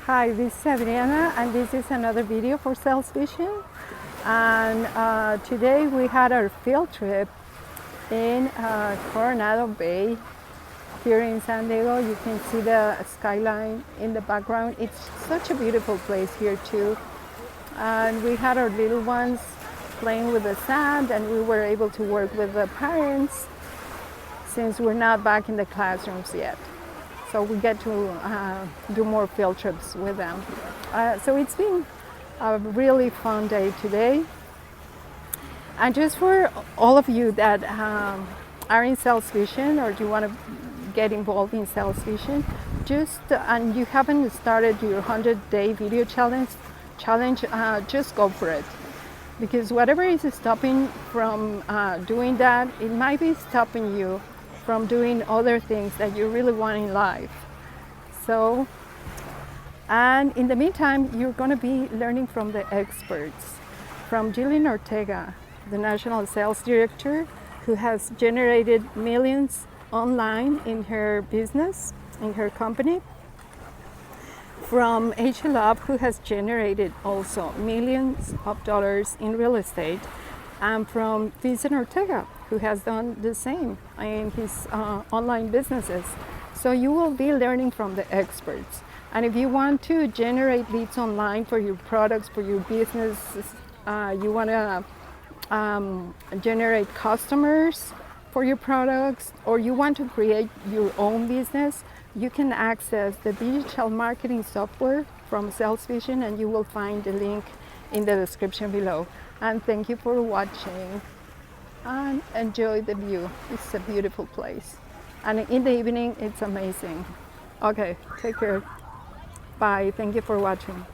Hi, this is Adriana, and this is another video for SalesVision. And today we had our field trip in Coronado Bay here in San Diego. You can see the skyline in the background. It's such a beautiful place here too. And we had our little ones playing with the sand, and we were able to work with the parents since we're not back in the classrooms yet. So we get to do more field trips with them. So it's been a really fun day today. And just for all of you that are in SalesVision or you want to get involved in SalesVision, and you haven't started your 100-day video challenge, just go for it. Because whatever is stopping from doing that, it might be stopping you from doing other things that you really want in life. So, and in the meantime, you're going to be learning from the experts, from Gillian Ortega, the National Sales Director, who has generated millions online in her business, in her company. From H. Love, who has generated also millions of dollars in real estate. And from Vincent Ortega, who has done the same in his online businesses. So you will be learning from the experts. And if you want to generate leads online for your products, for your business, you want to generate customers for your products, or you want to create your own business, you can access the digital marketing software from SalesVision, and you will find the link in the description below. And thank you for watching, and enjoy the view. It's a beautiful place, and in the evening it's amazing. Okay, take care. Bye. Thank you for watching.